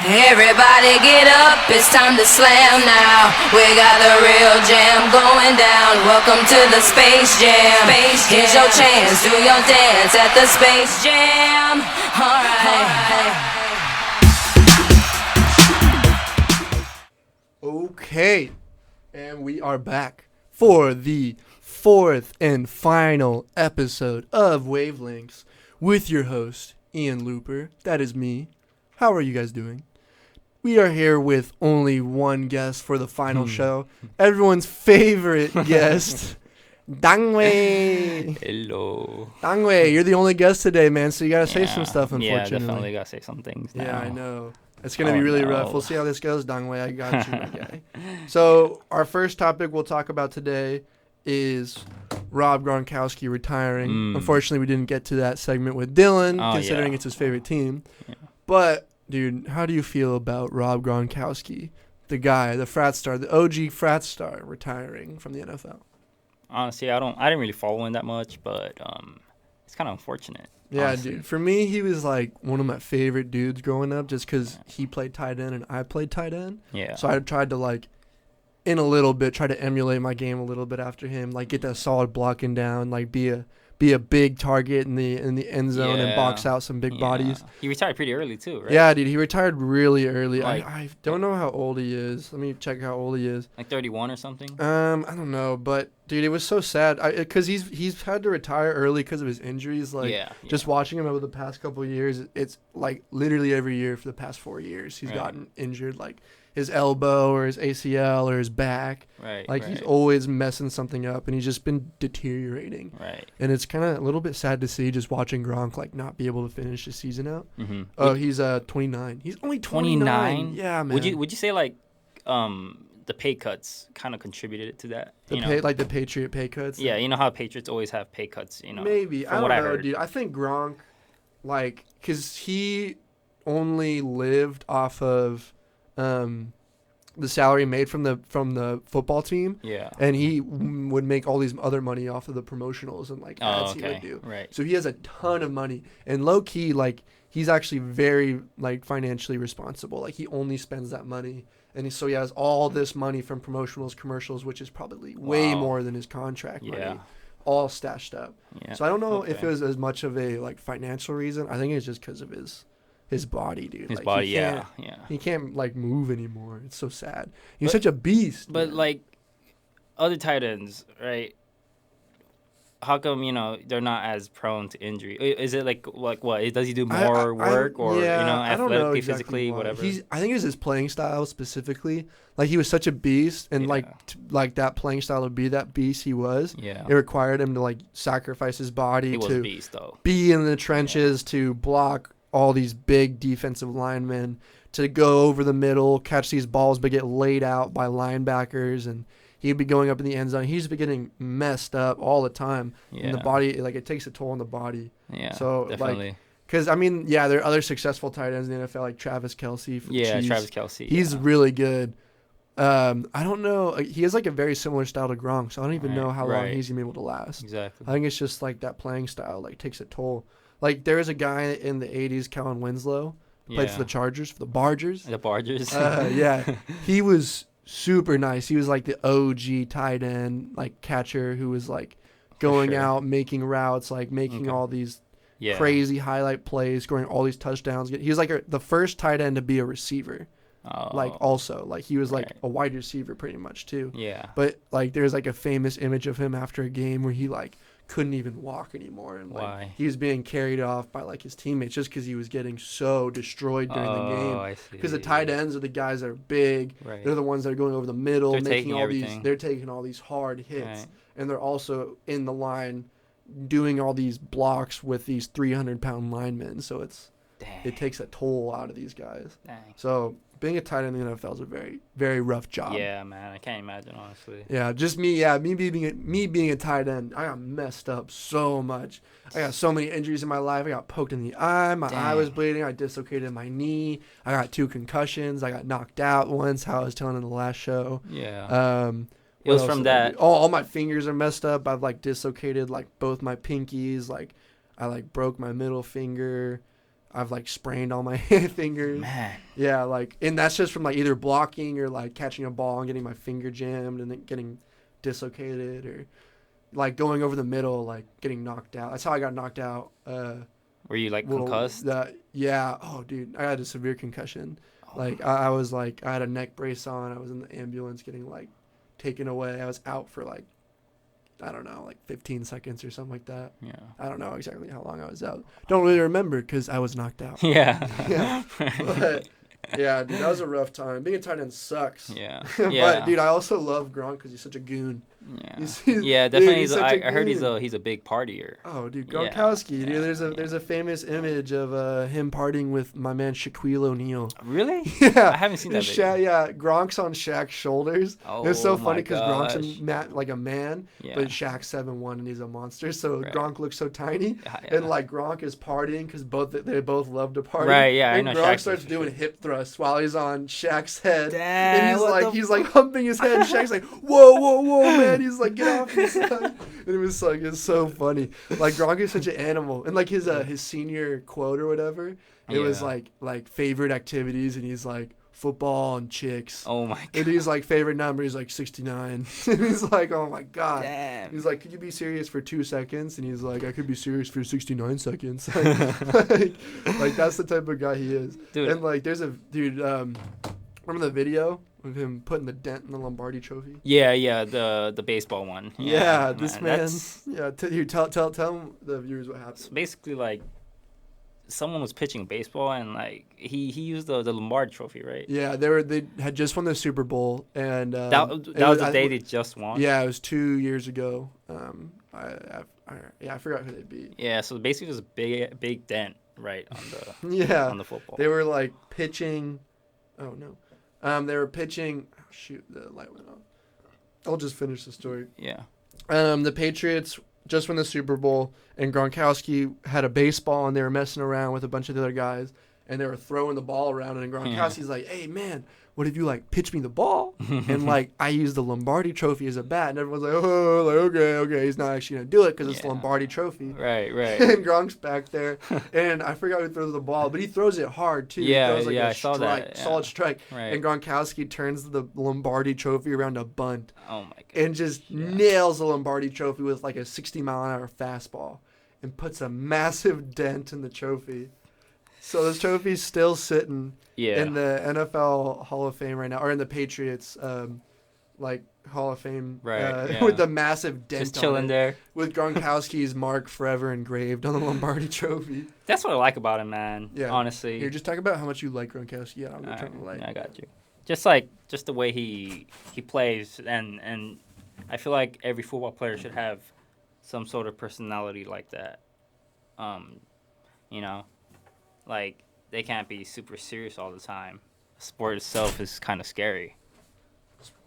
Everybody get up, it's time to slam now. We got the real jam going down. Welcome to the Space Jam. Here's your chance, do your dance at the Space Jam. Alright. Okay, and we are back for the fourth and final episode of WaveLengths with your host, Ian Luper. That is me. How are you guys doing? We are here with only one guest for the final show. Everyone's favorite guest, Whei. Hello. Whei, you're the only guest today, man, so you got to say some stuff, unfortunately. Yeah, definitely got to say some things now. Yeah, I know. It's going to be really rough. We'll see how this goes, Whei. I got you, my guy. So our first topic we'll talk about today is Rob Gronkowski retiring. Unfortunately, we didn't get to that segment with Dylan, considering it's his favorite team. Yeah. But, dude, how do you feel about Rob Gronkowski, the guy, the frat star, the OG frat star, retiring from the NFL? Honestly, I didn't really follow him that much, but it's kind of unfortunate. Yeah, honestly. dude. For me, he was like one of my favorite dudes growing up, just because he played tight end and I played tight end. Yeah. So I tried to try to emulate my game a little bit after him, like get that solid blocking down, like be a big target in the end zone and box out some big bodies. He retired pretty early too, right? Yeah, dude, he retired really early. I don't know how old he is. Let me check how old he is. Like 31 or something? I don't know, but dude, it was so sad because he's had to retire early because of his injuries. Like just watching him over the past couple of years, it's like literally every year for the past 4 years he's gotten injured, like his elbow or his ACL or his back. He's always messing something up, and he's just been deteriorating. Right. And it's kind of a little bit sad to see just watching Gronk like not be able to finish the season out. Mm-hmm. Oh, he's 29. He's only 29. Yeah, man. Would you say like the pay cuts kind of contributed to that? The Patriot pay cuts? Yeah, you know how Patriots always have pay cuts, Maybe. I don't know, dude. I think Gronk, because he only lived off of the salary made from the football team. Yeah. And he would make all these other money off of the promotionals and ads he would do. Right. So he has a ton of money. And low key, he's actually very financially responsible. He only spends that money. And so he has all this money from promotionals, commercials, which is probably way more than his contract money, all stashed up. Yeah. So I don't know if it was as much of a financial reason. I think it's just because of his body, dude. His body, He can't move anymore. It's so sad. He's such a beast. But other tight ends, right? How come they're not as prone to injury? Is it like what? Does he do more work athletically, physically, whatever? I think it's his playing style specifically. He was such a beast, and that playing style to be that beast he was. Yeah. It required him to sacrifice his body to beast, though. Be in the trenches to block all these big defensive linemen, to go over the middle, catch these balls, but get laid out by linebackers, and he'd be going up in the end zone. He's been getting messed up all the time. Yeah. And the body, it takes a toll on the body. Yeah, so, definitely. Because, there are other successful tight ends in the NFL, like Travis Kelce. Travis Kelce. He's really good. I don't know. He has, a very similar style to Gronk, so I don't even know how long he's going to be able to last. Exactly. I think it's just, that playing style, takes a toll. There was a guy in the 80s, Kellen Winslow, played for the Chargers, for the Bargers. The Bargers? Yeah. He was super nice. He was, the OG tight end, catcher who was, going out, making routes, making all these crazy highlight plays, scoring all these touchdowns. He was, the first tight end to be a receiver. Also. He was, a wide receiver pretty much, too. Yeah. But, there's, a famous image of him after a game where he, couldn't even walk anymore, and he was being carried off by his teammates just because he was getting so destroyed during the game. Because the tight ends are the guys that are big. Right. They're the ones that are going over the middle, they're taking all these hard hits, and they're also in the line doing all these blocks with these 300-pound linemen. So it takes a toll out of these guys. Dang. So being a tight end in the NFL is a very, very rough job. Yeah, man. I can't imagine, honestly. Yeah, just me. Yeah, me being a tight end, I got messed up so much. I got so many injuries in my life. I got poked in the eye. My eye was bleeding. I dislocated my knee. I got 2 concussions. I got knocked out once, how I was telling in the last show. Yeah. It was from that. All my fingers are messed up. I've dislocated both my pinkies. I broke my middle finger. I've like sprained all my fingers. Man. Yeah, like, and that's just from like either blocking or like catching a ball and getting my finger jammed and then getting dislocated, or like going over the middle, like getting knocked out. That's how I got knocked out. Were you like concussed? Yeah. Oh, dude, I had a severe concussion. Like I was like, I had a neck brace on. I was in the ambulance getting like taken away. I was out for like, I don't know, like 15 seconds or something like that. Yeah. I don't know exactly how long I was out. Don't really remember because I was knocked out. Yeah. Yeah. But, yeah, dude, that was a rough time. Being a tight end sucks. Yeah. But, dude, I also love Gronk because he's such a goon. Yeah, definitely. Dude, I heard he's a big partier. Oh, dude, Gronkowski. Dude, there's a famous image of him partying with my man Shaquille O'Neal. Really? Yeah. I haven't seen that video. Yeah, Gronk's on Shaq's shoulders. Oh, it's so funny because Gronk's a man, but Shaq's 7'1" and he's a monster. So Gronk looks so tiny, and like Gronk is partying because they both love to party. Right. Yeah. And I know Gronk Shaq starts doing hip thrusts while he's on Shaq's head. Damn, and he's like humping his head, and Shaq's like, whoa, man. He's like, get off his side. And it was like, it's so funny. Like Gronk is such an animal. And like his senior quote or whatever, it was like favorite activities, and he's like football and chicks. Oh my god. And he's like favorite number, he's like 69. And he's like, oh my god. Damn. He's like, could you be serious for 2 seconds? And he's like, I could be serious for 69 seconds. like that's the type of guy he is. Dude. And like there's a dude, remember the video of him putting the dent in the Lombardi trophy? Yeah, the baseball one. Yeah, this man. Tell the viewers what happened. So basically, like, someone was pitching baseball, and like he used the Lombardi trophy, right? Yeah, they had just won the Super Bowl, and that was the day they just won. Yeah, it was 2 years ago. I forgot who they beat. Yeah, so basically it was a big dent right on the on the football. They were like pitching. Oh no. They were pitching. Oh, shoot, the light went off. I'll just finish the story. Yeah. The Patriots just won the Super Bowl, and Gronkowski had a baseball, and they were messing around with a bunch of the other guys, and they were throwing the ball around, and Gronkowski's like, "Hey, man, what if you like pitch me the ball?" And like I used the Lombardi trophy as a bat, and everyone's like, "Oh, like okay, he's not actually gonna do it because it's the Lombardi trophy." Right. And Gronk's back there, and I forgot who throws the ball, but he throws it hard too. Yeah, he throws I saw that. Yeah. Solid strike. Right. And Gronkowski turns the Lombardi trophy around a bunt. Oh my god. And just nails the Lombardi trophy with like a 60-mile-an-hour fastball, and puts a massive dent in the trophy. So this trophy's still sitting in the NFL Hall of Fame right now, or in the Patriots Hall of Fame, with the massive dent just chilling there, with Gronkowski's mark forever engraved on the Lombardi trophy. That's what I like about him, man. Yeah. Honestly. Here, just talk about how much you like Gronkowski. Yeah, I'm trying to like. I got you. Just the way he plays, and I feel like every football player should have some sort of personality like that. Like, they can't be super serious all the time. The sport itself is kind of scary.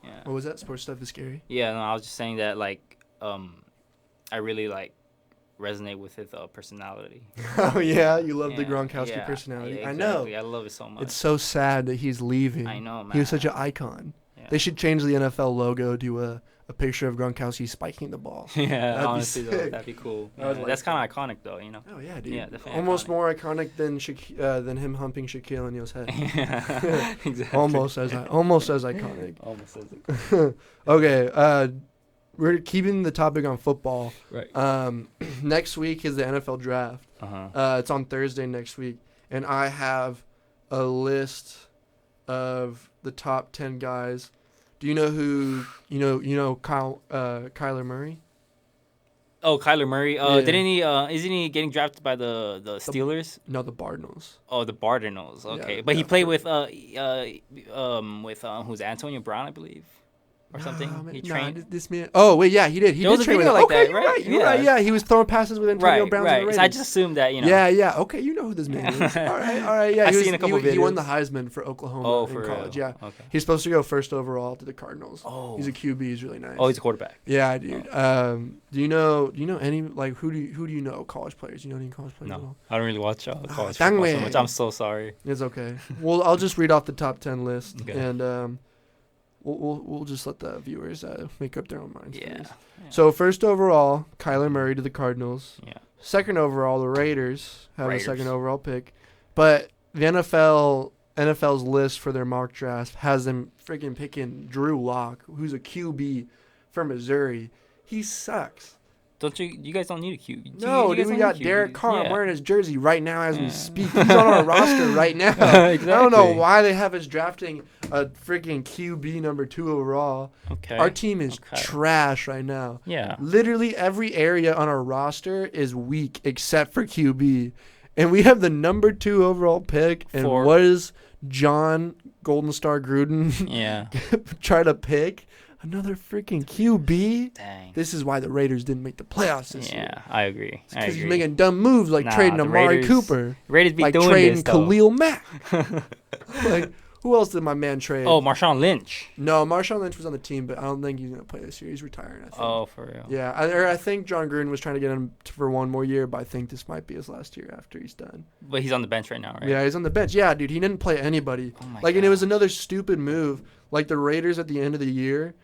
Yeah. What was that? Sports stuff is scary? Yeah, no, I was just saying that, like, I really, like, resonate with his personality. Oh, yeah? You love the Gronkowski personality? Yeah, exactly. I know. I love it so much. It's so sad that he's leaving. I know, man. He was such an icon. Yeah. They should change the NFL logo to a picture of Gronkowski spiking the ball. Yeah, honestly, though, that'd be cool. Yeah, that's kind of iconic, though, you know? Oh, yeah, dude. Yeah, definitely almost iconic. more iconic than him humping Shaquille O'Neal's head. Yeah, exactly. Almost as iconic. Almost as iconic. Okay, we're keeping the topic on football. Right. Next week is the NFL draft. It's on Thursday next week, and I have a list of the top 10 guys. Do you know who Kyler Murray? Oh, Kyler Murray. Didn't he? Isn't he getting drafted by the Steelers? No, the Cardinals. Oh, the Cardinals. Okay, but he played with who's Antonio Brown, I believe, or something. He trained this man. Oh wait, yeah, he did. He did train with like that, you're right? You're right. Yeah, he was throwing passes with Antonio Brown. Right. So I just assumed that, you know. Yeah. Okay, you know who this man is. All right. Yeah, I've seen a couple videos. He won the Heisman for Oklahoma in college. Real? Yeah. Okay. He's supposed to go first overall to the Cardinals. Oh. He's a QB. He's really nice. Oh, he's a quarterback. Yeah, dude. Do you know any, like, who do you know college players? Do you know any college players? No, I don't really watch college football so much. I'm so sorry. It's okay. Well, I'll just read off the top 10 list, okay. And we'll just let the viewers make up their own minds. Yeah. So first overall, Kyler Murray to the Cardinals. Yeah. Second overall, the Raiders have a second overall pick. But the NFL's list for their mock draft has them freaking picking Drew Lock, who's a QB from Missouri. He sucks. You guys don't need a QB. No, dude, we got Derek Carr. I'm wearing his jersey right now as we speak. He's on our roster right now. Exactly. I don't know why they have us drafting a freaking QB number 2 overall. Okay. Our team is trash right now. Yeah. Literally every area on our roster is weak except for QB. And we have the number 2 overall pick. And what does John Golden Star Gruden try to pick? Another freaking QB? Dang. This is why the Raiders didn't make the playoffs this year. Yeah, I agree. Because he's making dumb moves like trading Amari Cooper. Raiders be like doing trading this, Khalil Mack. Like, who else did my man trade? Oh, Marshawn Lynch. No, Marshawn Lynch was on the team, but I don't think he's going to play this year. He's retiring, I think. Oh, for real? Yeah, I think John Gruden was trying to get him for one more year, but I think this might be his last year after he's done. But he's on the bench right now, right? Yeah, he's on the bench. Yeah, dude, he didn't play anybody. Oh my God. And it was another stupid move. Like the Raiders at the end of the year,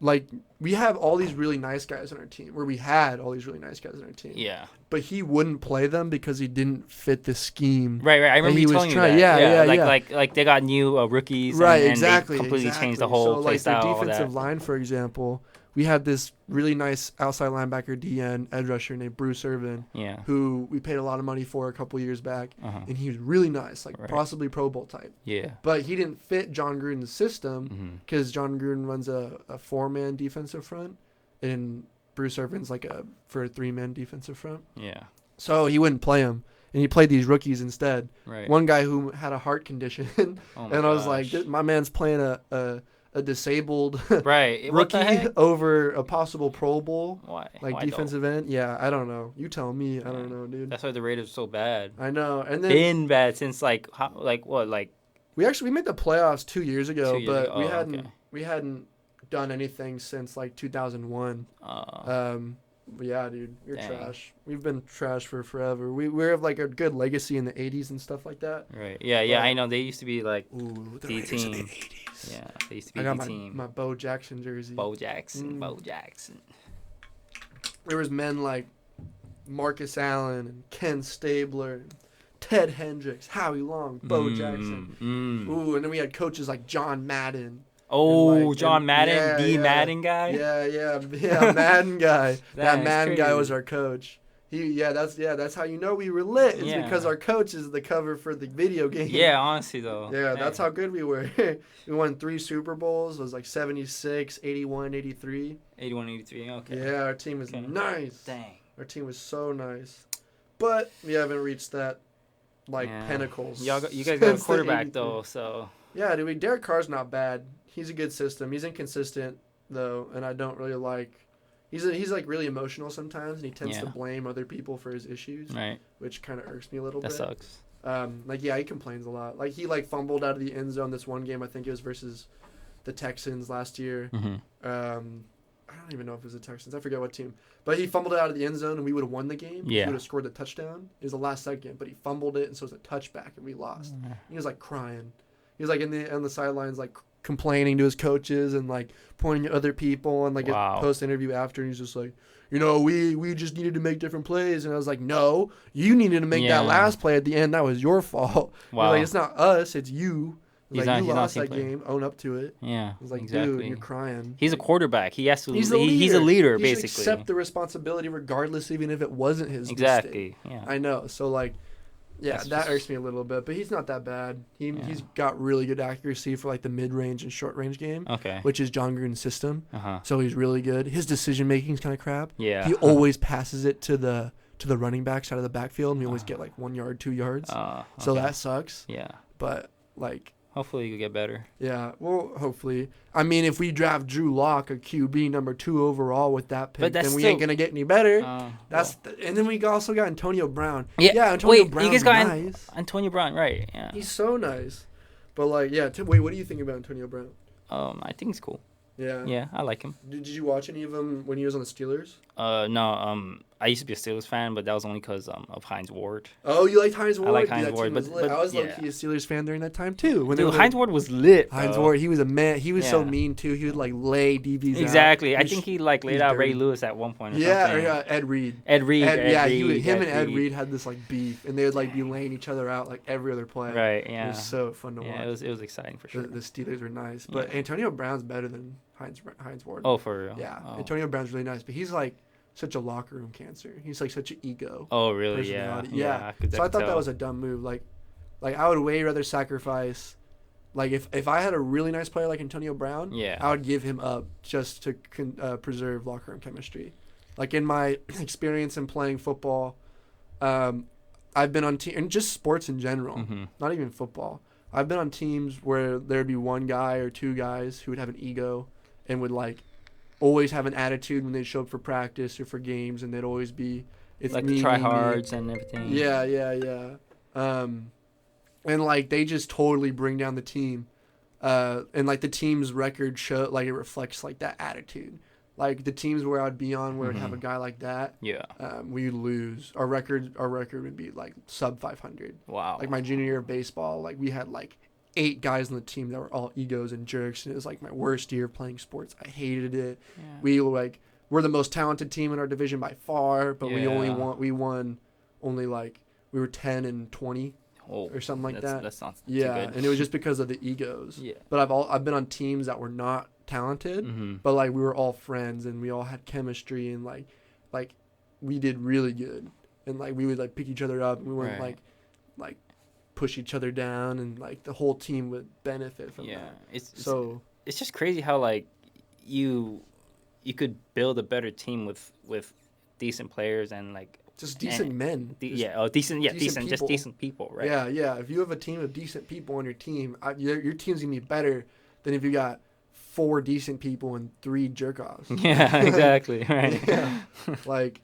like we have all these really nice guys on our team, or we had all these really nice guys on our team. Yeah. But he wouldn't play them because he didn't fit the scheme. Right. I remember you telling me that. Yeah. Like they got new rookies. Right, and exactly. they completely changed the whole so, play like style. The defensive line, for example, we had this really nice outside linebacker DN edge rusher named Bruce Irvin. Yeah. Who we paid a lot of money for a couple years back, and he was really nice, like possibly Pro Bowl type. Yeah. But he didn't fit John Gruden's system because John Gruden runs a 4-man defensive front, and Bruce Irvin's like a 3-man defensive front. Yeah. So he wouldn't play him, and he played these rookies instead. Right. One guy who had a heart condition, and I was like, my man's playing a disabled rookie over a possible Pro Bowl. Why? Like defensive end? Yeah, I don't know. You tell me. I don't know, dude. That's why the Raiders are so bad. I know. And then been bad since we made the playoffs 2 years ago, but we hadn't done anything since like 2001. But yeah, dude, you're trash. We've been trash for forever. We have like a good legacy in the 80s and stuff like that. Right. Yeah, I know. They used to be like the team. In the 80s. Yeah, they used to be I got the team. my Bo Jackson jersey. Bo Jackson. There was men like Marcus Allen and Ken Stabler, and Ted Hendricks, Howie Long, Bo Jackson. Ooh, and then we had coaches like John Madden. Oh, John Madden, Madden guy. Yeah, Madden guy. That Madden guy was our coach. That's how you know we were lit. It's because our coach is the cover for the video game. Yeah, honestly though. Yeah, that's how good we were. We won 3 Super Bowls. It was like 76, 81, 83. 81, 83. Okay. Yeah, our team was nice. Dang. Our team was so nice, but we haven't reached that pinnacles. You guys got a quarterback though, so. Yeah, dude. Derek Carr's not bad. He's a good system. He's inconsistent though, and I don't really like. He's like really emotional sometimes, and he tends to blame other people for his issues, right? Which kind of irks me a little bit. That sucks. He complains a lot. Like he fumbled out of the end zone this one game. I think it was versus the Texans last year. I don't even know if it was the Texans. I forget what team. But he fumbled it out of the end zone, and we would have won the game. Yeah. He would have scored the touchdown. It was the last second, but he fumbled it, and so it was a touchback, and we lost. He was crying. He was on the sidelines complaining to his coaches and pointing at other people and a post interview after, and he's just like, we just needed to make different plays. And I was like, no, you needed to make that last play at the end. That was your fault. Wow. It's not us, it's you. You lost that game. Own up to it. Yeah. I was like, exactly. Dude, you're crying. He's a quarterback. He has to. He's a leader, basically. He should accept the responsibility, regardless, even if it wasn't his mistake. Yeah. I know. So that irks me a little bit, but he's not that bad. He's got really good accuracy for the mid-range and short-range game, which is John Gruden's system. So he's really good. His decision-making is kind of crap. Yeah. He always passes it to the running backs out of the backfield, and we always get 1 yard, 2 yards. So that sucks. Yeah. But hopefully you get better. Yeah, well, hopefully. I mean, if we draft Drew Lock, a QB number 2 overall with that pick, then we ain't gonna get any better. And then we also got Antonio Brown. Yeah, Antonio Brown. You guys got nice. Antonio Brown, right? Yeah. He's so nice. But what do you think about Antonio Brown? I think he's cool. Yeah. Yeah, I like him. Did you watch any of him when he was on the Steelers? No. I used to be a Steelers fan, but that was only because of Hines Ward. Oh, you liked Hines Ward? I like Hines Ward, but I was low-key a Steelers fan during that time too. Dude, Hines Ward was lit. Hines Ward, he was a man. He was so mean too. He would like lay DBs exactly. out. I think he like laid out Ray Lewis at one point. Or something. Or Ed Reed. Ed Reed. Him and Ed Reed had this like beef, and they would like be laying each other out like every other play. Right. Yeah. It was so fun to watch. Yeah, it was exciting for sure. The Steelers were nice, but Antonio Brown's better than Hines Ward. Oh, for real. Yeah, Antonio Brown's really nice, but he's like such a locker room cancer. He's like such an ego. Oh, really? Yeah. So I thought that was a dumb move. Like I would way rather sacrifice. Like if I had a really nice player like Antonio Brown, I would give him up just to preserve locker room chemistry. Like in my experience in playing football, I've been on and just sports in general, not even football. I've been on teams where there'd be one guy or two guys who would have an ego and would like always have an attitude when they show up for practice or for games, and they'd always be like the tryhards and everything. Yeah. And like they just totally bring down the team, and like the team's record show like it reflects like that attitude. Like the teams where I'd be on where it'd have a guy like that, we'd lose. Our record would be like sub 500. Wow. Like my junior year of baseball, like we had like 8 guys on the team that were all egos and jerks, and it was like my worst year playing sports. I hated it. Yeah. We're the most talented team in our division by far, but we won only like we were 10-20 or something like that. That's not too good. And it was just because of the egos. Yeah. But I've been on teams that were not talented, but like we were all friends and we all had chemistry, and like we did really good, and like we would like pick each other up, and we weren't like push each other down, and like the whole team would benefit from that. It's just crazy how like you could build a better team with decent players and like just decent men. Decent people, right? Yeah. If you have a team of decent people on your team, your team's gonna be better than if you got 4 decent people and 3 jerk-offs. Yeah, exactly. Right. Yeah. Like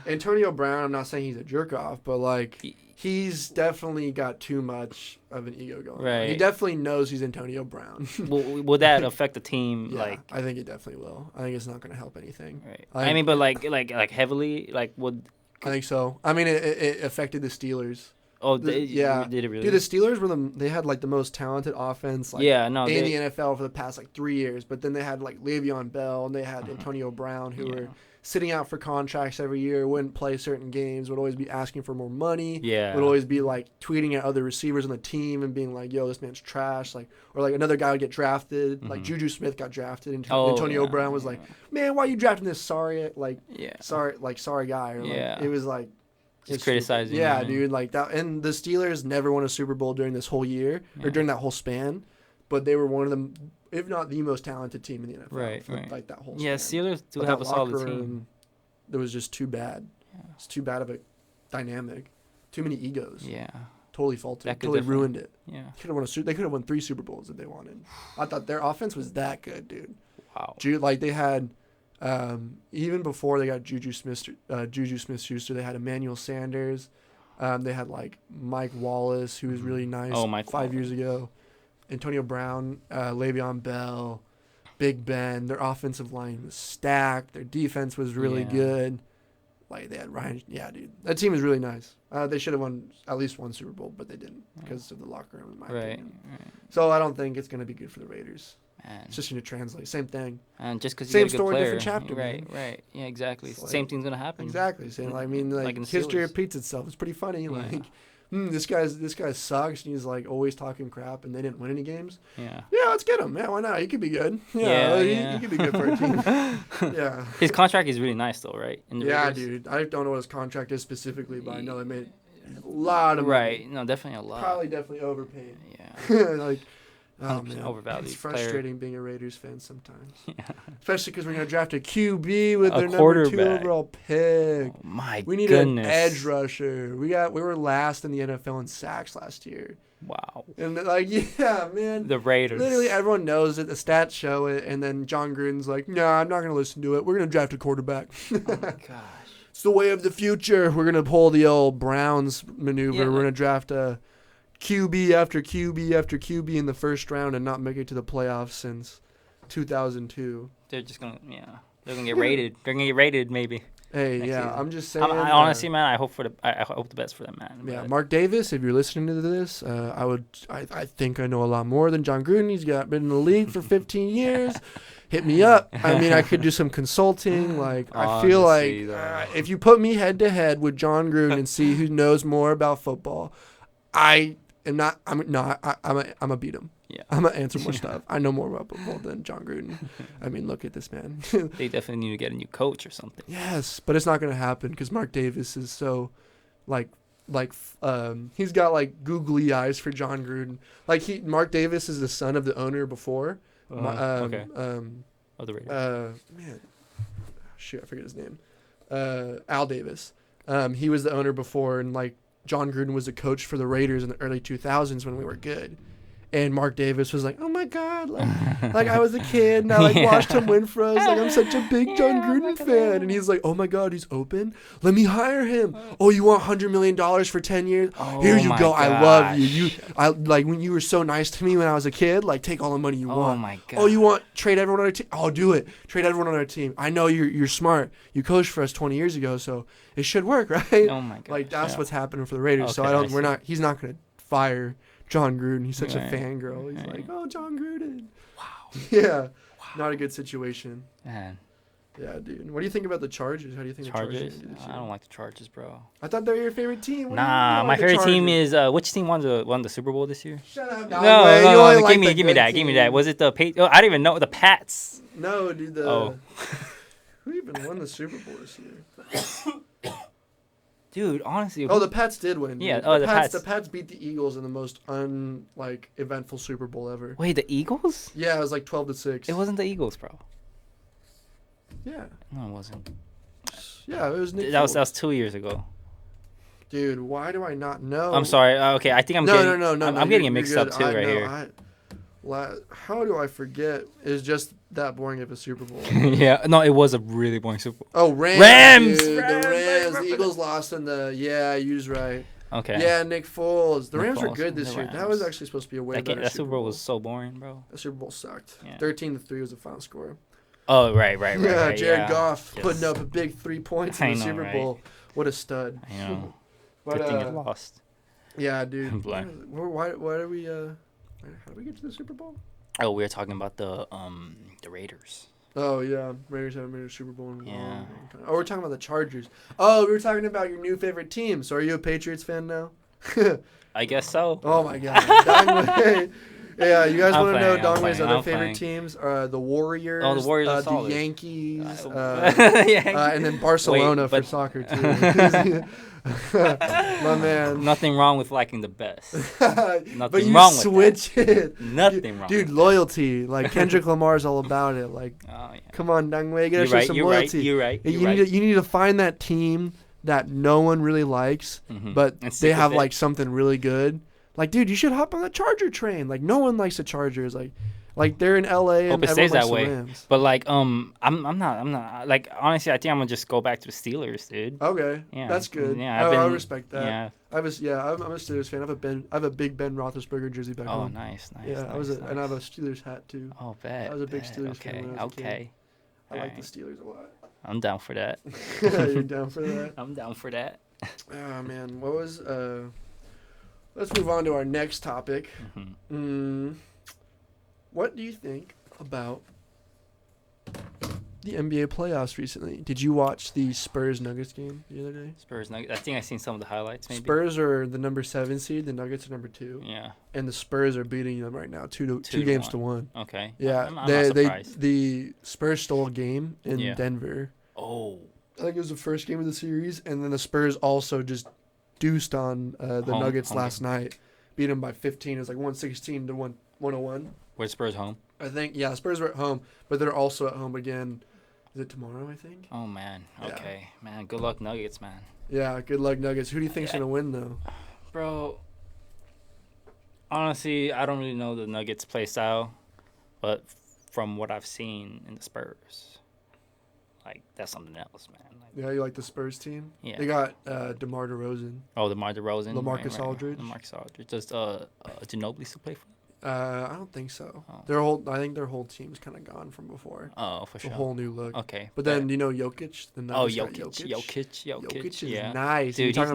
Antonio Brown, I'm not saying he's a jerk-off, but like he's definitely got too much of an ego going on. He definitely knows he's Antonio Brown. Will that affect the team? Yeah, like I think it definitely will. I think it's not going to help anything. Right. I mean, but like heavily, like would. I think so. I mean, it affected the Steelers. Oh, did it really? Dude, the Steelers they had like the most talented offense in the NFL for the past like 3 years. But then they had like Le'Veon Bell, and they had Antonio Brown, who were sitting out for contracts every year, wouldn't play certain games, would always be asking for more money. Yeah. Would always be like tweeting at other receivers on the team and being like, "Yo, this man's trash." Like, or like another guy would get drafted. Like Juju Smith got drafted, and Antonio Brown was like, "Man, why are you drafting this sorry guy?" Or like, it was like. Just criticizing. Yeah, dude, like that. And the Steelers never won a Super Bowl during this whole year or during that whole span, but they were one of them, if not the most talented team in the NFL. Right. Like that whole. Yeah, span. Steelers do have a solid team. It was just too bad. Yeah. It's too bad of a dynamic. Too many egos. Yeah. Totally faltered. Totally ruined it. Yeah. They could have won 3 Super Bowls if they wanted. I thought their offense was that good, dude. Wow. Like they had. Even before they got Juju Smith-Schuster, they had Emmanuel Sanders. They had like Mike Wallace, who was really nice 5 years ago. Antonio Brown, Le'Veon Bell, Big Ben. Their offensive line was stacked. Their defense was really good. Like they had Ryan. Yeah, dude, that team was really nice. They should have won at least 1 Super Bowl, but they didn't because of the locker room, in my opinion. Right. So I don't think it's gonna be good for the Raiders. Man. It's just going to translate. Same thing. And just because you get a good player. Same story, different chapter. Right. Yeah, exactly. Like, same thing's going to happen. Exactly. Same. I mean, like history repeats itself. It's pretty funny. Yeah. Like, this guy sucks, and he's like always talking crap, and they didn't win any games. Yeah. Yeah, let's get him. Yeah, why not? He could be good. He could be good for a team. Yeah. His contract is really nice, though, right? Raiders? Dude. I don't know what his contract is specifically, but I know they made a lot of money. Right. No, definitely a lot. Definitely overpaid. Yeah. Like. Oh, man. Overvalued. It's frustrating being a Raiders fan sometimes. Yeah. Especially because we're going to draft a QB with their number 2 overall pick. Oh, my We need an edge rusher. We were last in the NFL in sacks last year. Wow. And like, yeah, man. The Raiders. Literally everyone knows it. The stats show it. And then John Gruden's like, nah, I'm not going to listen to it. We're going to draft a quarterback. Oh, my gosh. It's the way of the future. We're going to pull the old Browns maneuver. Yeah. We're going to draft a QB after QB after QB in the first round and not make it to the playoffs since 2002. They're just going to, they're going to get rated. They're going to get rated maybe. Hey, yeah, season. I'm just saying. I honestly, man, I hope the best for them, man. Yeah, Mark Davis, if you're listening to this, I think I know a lot more than John Gruden. He's been in the league for 15 years. Hit me up. I mean, I could do some consulting. Like, I feel like if you put me head to head with John Gruden and see who knows more about football, I'm gonna beat him. Yeah. I'm gonna answer more stuff. I know more about football than John Gruden. I mean, look at this man. They definitely need to get a new coach or something. Yes, but it's not gonna happen because Mark Davis is so, he's got like googly eyes for John Gruden. Like Mark Davis is the son of the owner before. Okay. Of the Raiders. Man, shoot, I forget his name. Al Davis. He was the owner before, and like John Gruden was the coach for the Raiders in the early 2000s when we were good. And Mark Davis was like, "Oh my God, like I was a kid and I watched him win for us. Like I'm such a big John Gruden fan." And he's like, "Oh my God, he's open. Let me hire him. Oh, you want $100 million for 10 years? Here you go. Gosh. I love you. I like when you were so nice to me when I was a kid. Like take all the money you want. Oh my God. Oh, you want trade everyone on our team? I'll do it. Trade everyone on our team. I know you're smart. You coached for us 20 years ago, so it should work, right? Oh my God. Like that's what's happening for the Raiders. Okay, so he's not gonna fire John Gruden. He's such a fangirl. He's like, "Oh, John Gruden." Wow. Yeah. Wow. Not a good situation. Man. Yeah, dude. What do you think about the Chargers? How do you think the Chargers do this year? I don't like the Chargers, bro. I thought they were your favorite team. Nah, my favorite team is which team won the Super Bowl this year? Shut up. No. Give me that. Was it the I don't even know. The Pats. No, dude. Who even won the Super Bowl this year? Dude, honestly. The Pats did win. Dude. Yeah. The Pats. The Pats beat the Eagles in the most eventful Super Bowl ever. Wait, the Eagles? Yeah, it was like 12-6. It wasn't the Eagles, bro. Yeah. No, it wasn't. Yeah, it was Nick. That was 2 years ago. Dude, why do I not know? I'm sorry. Okay, I think I'm getting. No. I'm getting it mixed up too here. How do I forget? It's just that boring of a Super Bowl. Yeah, no, it was a really boring Super Bowl. Oh, Rams! Dude, the Rams. The Eagles lost in the. Yeah, you was right. Okay. Yeah, Nick Foles. The Rams were good this year. That was actually supposed to be a way better. That Super Bowl was so boring, bro. That Super Bowl sucked. Yeah. 13-3 was the final score. Oh, right. Yeah, Jared Goff putting up a big 3 points in the Super Bowl. What a stud. I know. But, good thing it lost. Yeah, dude. Why are we? How did we get to the Super Bowl? Oh, we were talking about the Raiders. Oh, yeah. Raiders haven't made a Super Bowl in a long time. Oh, we're talking about the Chargers. Oh, we were talking about your new favorite team. So are you a Patriots fan now? I guess so. Oh, my God. Dongwei. Yeah, you guys want to know Dongwei's other favorite teams? The Warriors. Oh, the Warriors are solid. The Yankees. And then Barcelona for soccer, too. My man. Nothing wrong with liking the best. Nothing wrong with it. Nothing wrong. Dude, loyalty. Like Kendrick Lamar's all about it. Like, come on, Dongwei, you gotta show some loyalty. You're right. You need to find that team that no one really likes, but they have like something really good. Like, dude, you should hop on the Charger train. Like, no one likes the Chargers. Like they're in LA and hope it everyone stays likes that way. the Rams. But like I'm not like honestly I think I'm gonna just go back to the Steelers, dude. Okay. Yeah. That's good. Yeah, I respect that. Yeah. I'm a Steelers fan. I have a big Ben Roethlisberger jersey back home. Oh, nice. Yeah, nice. And I have a Steelers hat too. Oh, bet. I was a big Steelers fan when I was a kid. I like the Steelers a lot. I'm down for that. You're down for that? I'm down for that. Oh man, what was let's move on to our next topic. What do you think about the NBA playoffs recently? Did you watch the Spurs-Nuggets game the other day? Spurs-Nuggets. I think I seen some of the highlights, maybe. Spurs are the number 7 seed. The Nuggets are number 2. Yeah. And the Spurs are beating them right now, 2 games to 1. Okay. Yeah. I'm not surprised. The Spurs stole a game in Denver. Oh. I think it was the first game of the series, and then the Spurs also just deuced on the Nuggets last night. Beat them by 15. It was like 116 to 101. Were Spurs home? I think, yeah, Spurs were at home, but they're also at home again. Is it tomorrow, I think? Oh, man. Okay. Yeah. Man, good luck, Nuggets, man. Yeah, good luck, Nuggets. Who do you think's going to win, though? Bro, honestly, I don't really know the Nuggets' play style, but from what I've seen in the Spurs, like, that's something else, man. Yeah, you like the Spurs team? Yeah. They got DeMar DeRozan. Oh, DeMar DeRozan. LaMarcus Aldridge. LaMarcus Aldridge. Does Ginobili still play for them? I don't think so. Oh. I think their whole team's kind of gone from before. Oh, for sure. A whole new look. Okay. But then Jokic. Jokic is yeah. nice. Dude, we were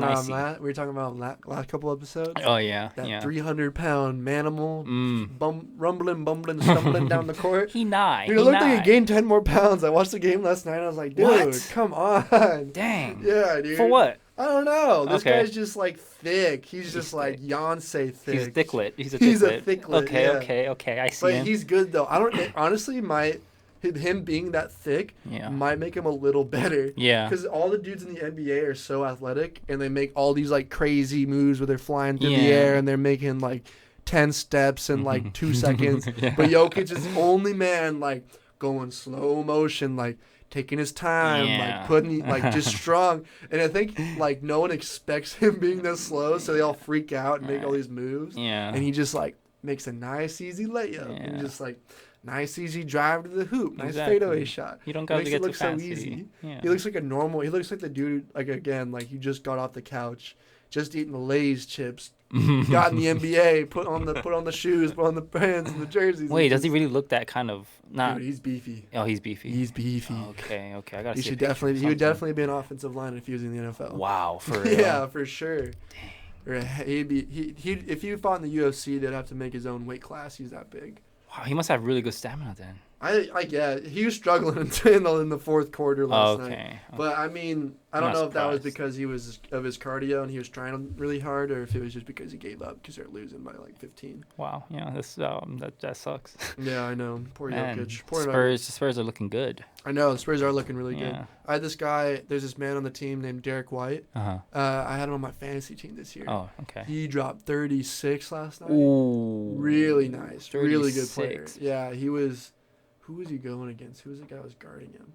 talking about him last couple episodes. Oh yeah. That yeah. 300-pound manimal, rumbling, bumbling, stumbling down the court. He nigh. Dude, it looked like he gained 10 more pounds. I watched the game last night. And I was like, dude, what? Come on. Dang. Yeah, dude. For what? I don't know. This Okay. guy's just like thick. He's just like Beyonce thick. He's a thicklet. He's a thicklet. Okay. I see but him. he's good though. Honestly him being that thick might make him a little better. Yeah. Because all the dudes in the NBA are so athletic and they make all these like crazy moves where they're flying through the air and they're making like 10 steps in like 2 seconds. But Jokic is the only man like going slow motion, like taking his time, like putting like just strong. And I think like no one expects him being this slow, so they all freak out and make all these moves. Yeah. And he just like makes a nice easy layup and just like nice easy drive to the hoop, nice fadeaway shot. You don't got to get too fancy. So easy. Yeah. He looks like he looks like the dude like again like he just got off the couch, just eating the Lay's chips. Got in the NBA, put on the shoes, put on the pants and the jerseys. Wait, does he really look that kind of not? Dude, he's beefy. Oh, he's beefy. He's beefy. Okay, I gotta. He would definitely be an offensive lineman if he was in the NFL. Wow, for real. Yeah, for sure. Dang. Or if he fought in the UFC, they'd have to make his own weight class. He's that big. Wow, he must have really good stamina then. He was struggling in the fourth quarter last night. Okay. But I mean, I don't know if that was because he was of his cardio and he was trying really hard, or if it was just because he gave up because they're losing by like 15. Wow. Yeah. That sucks. Yeah, I know. Poor Jokic. The Spurs are looking good. I know the Spurs are looking really good. I had this guy. There's this man on the team named Derek White. I had him on my fantasy team this year. Oh, okay. He dropped 36 last night. Ooh. Really nice. 36. Really good player. Yeah, he was. Who was he going against? Who was the guy who was guarding him?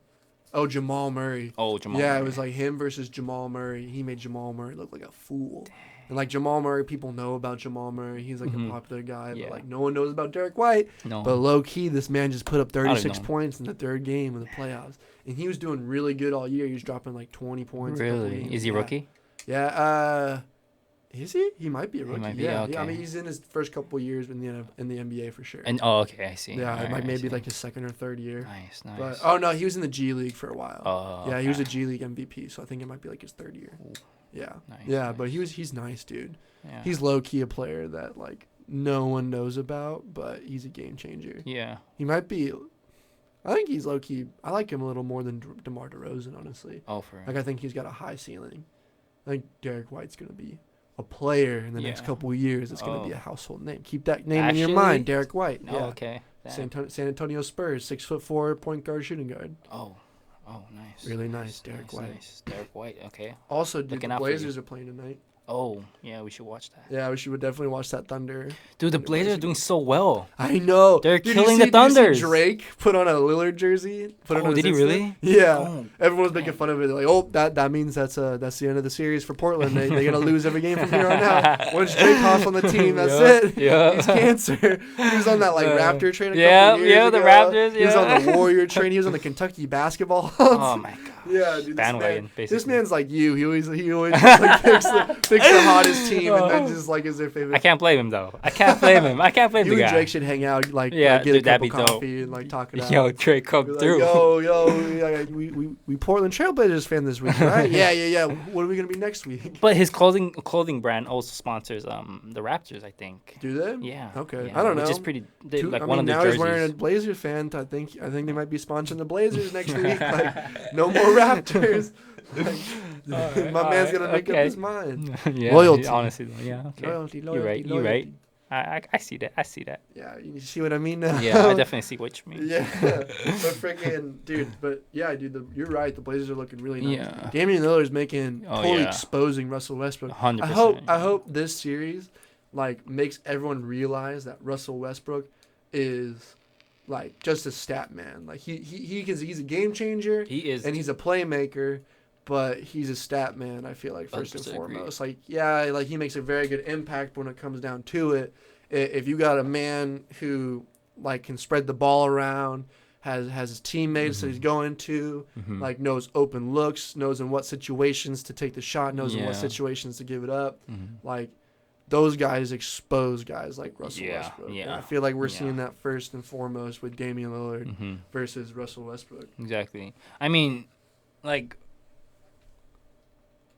Oh, Jamal Murray. Yeah, it was like him versus Jamal Murray. He made Jamal Murray look like a fool. Dang. And like Jamal Murray, people know about Jamal Murray. He's like a popular guy, but like no one knows about Derek White. No. But low key, this man just put up 36 points in the third game of the playoffs, and he was doing really good all year. He was dropping like 20 points. Really? Is he rookie? Yeah. Is he? He might be a rookie. He might be, okay. I mean, he's in his first couple of years in the NBA for sure. And okay, I see. Yeah, like maybe like his second or third year. Nice. But he was in the G League for a while. Oh, yeah, he was a G League MVP, so I think it might be like his third year. Ooh. Yeah, nice. But he's nice, dude. Yeah. He's low key a player that like no one knows about, but he's a game changer. Yeah, he might be. I think he's low key. I like him a little more than DeMar DeRozan, honestly. Oh, for real. Like I think he's got a high ceiling. I think Derek White's gonna be a player in the next couple of years. It's going to be a household name. Keep that name in your mind, Derek White. Oh, okay. San Antonio Spurs, 6'4" point guard, shooting guard. Oh, nice. Really nice, Derek White. Nice. Derek White, okay. Also, dude, the Blazers are playing tonight. Oh, yeah, we should watch that. Yeah, we would definitely watch that Thunder. Dude, the Blazers are doing so well. I know. They're killing the Thunders. Drake put on a Lillard jersey. Did he really? Yeah. Oh, everyone's making fun of it. Like, that means that's the end of the series for Portland. They're going to lose every game from here on out. Once Drake hops on the team, that's it. Yeah. He's cancer. He was on that Raptor train a couple years ago. The Raptors. He was on the Warrior train. He was on the Kentucky basketball Hawks. Oh, my God. Yeah, dude. Bandwagon, basically. This man's like you. He always just, like, picks the hottest team and then just like is their favorite. I can't blame him though. I can't blame him. I can't blame the guy. You and Drake should hang out, like get a cup of coffee and like talk it out. Yo, Drake, come through. We Portland Trailblazers fan this week, right? Yeah. What are we gonna be next week? But his clothing brand also sponsors the Raptors, I think. Do they? Yeah. Okay. Yeah, I don't know. Which is pretty one of the now jerseys. He's wearing a Blazers fan. I think they might be sponsoring the Blazers next week. Like no more Raptors. My man's gonna make up his mind. Yeah, loyalty. Honestly, yeah. Okay. Loyalty. You're right. I see that. Yeah, you see what I mean now? Yeah, I definitely see what you mean. Yeah, but freaking dude. But yeah, dude, you're right. The Blazers are looking really nice. Yeah. Damian Lillard's totally exposing Russell Westbrook. 100%. I hope this series like makes everyone realize that Russell Westbrook is like just a stat man. Like he's a game changer. He is, and he's a playmaker. But he's a stat man, I feel like, first and foremost. Like, he makes a very good impact when it comes down to it. If you got a man who, like, can spread the ball around, has his teammates that he's going to, like, knows open looks, knows in what situations to take the shot, knows in what situations to give it up. Like, those guys expose guys like Russell Westbrook. Yeah. And I feel like we're seeing that first and foremost with Damian Lillard versus Russell Westbrook. Exactly. I mean, like,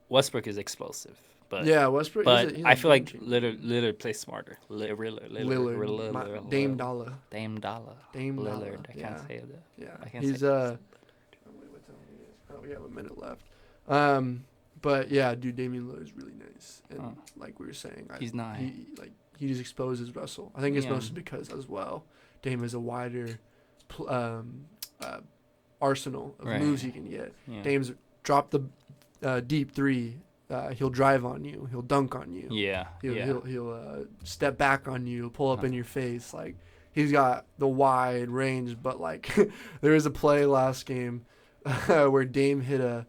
Westbrook is explosive. But, Westbrook. But he's I feel like changer. Lillard plays smarter. Lillard. Dame Dollar. Lillard. I can't say that. Yeah. I can't He's say we have a minute left. But yeah, dude, Damian Lillard is really nice, and like we were saying, he's not. He just exposes Russell. I think it's mostly because as well, Dame has a wider arsenal of moves he can get. Yeah. Dame's dropped the deep three. He'll drive on you. He'll dunk on you. He'll step back on you. Pull up in your face. Like, he's got the wide range. But like, there was a play last game where Dame hit a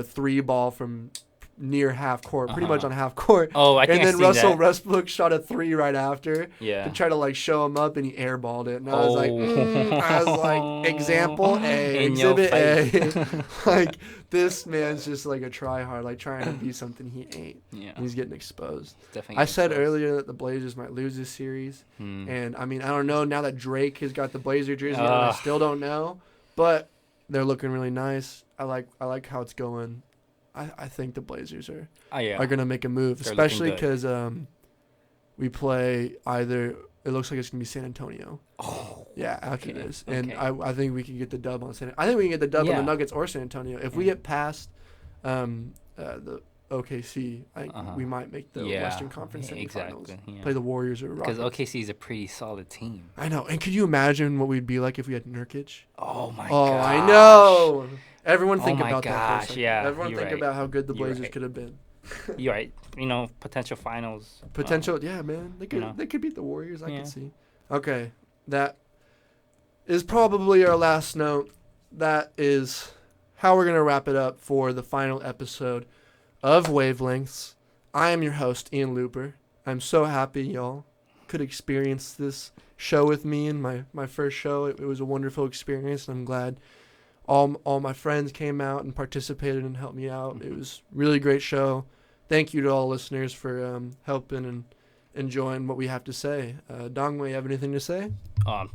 3 ball from near half court, pretty much on half court. Oh, I think and then Russell that. Westbrook shot a 3 right after. Yeah. To try to like show him up, and he airballed it. And I was like, example A, exhibit A. Like, this man's just like a try-hard, like trying to be something he ain't. Yeah. And he's getting exposed. Definitely. I said earlier that the Blazers might lose this series. And I mean, I don't know now that Drake has got the Blazer jersey on, I still don't know. But they're looking really nice. I like how it's going. I think the Blazers are going to make a move, especially because we play either. It looks like it's going to be San Antonio. Oh. Yeah, after this. And I think we can get the dub on San Antonio. I think we can get the dub on the Nuggets or San Antonio. If we get past the OKC, I think we might make the Western Conference semifinals. Exactly. Yeah. Play the Warriors or Rockets. Because OKC is a pretty solid team. I know. And could you imagine what we'd be like if we had Nurkic? Oh, my gosh. Oh, I know. Everyone think about that. Gosh, for a second. yeah. Everyone think about how good the Blazers could have been. You're right. You know, potential finals. Yeah, man. They could beat the Warriors. I can see. Okay, that is probably our last note. That is how we're gonna wrap it up for the final episode of Wavelengths. I am your host, Ian Luper. I'm so happy y'all could experience this show with me in my first show. It was a wonderful experience, and I'm glad all my friends came out and participated and helped me out. It was a really great show. Thank you to all listeners for helping and enjoying what we have to say. Dongwei, you have anything to say?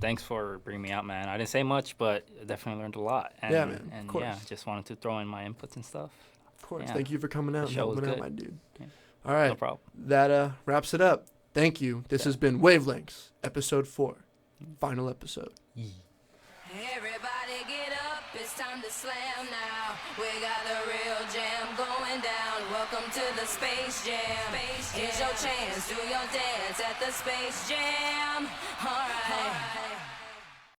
Thanks for bringing me out, man. I didn't say much, but I definitely learned a lot. And, yeah, man. And of course. Just wanted to throw in my inputs and stuff. Of course. Yeah. Thank you for coming out and helping out, my dude. Yeah. All right. No problem. That wraps it up. Thank you. This has been Wavelengths, episode 4. Final episode. Everybody get up, it's time to slam now. We got the real jam going down. Welcome to the Space Jam. Here's your chance, do your dance at the Space Jam. All right.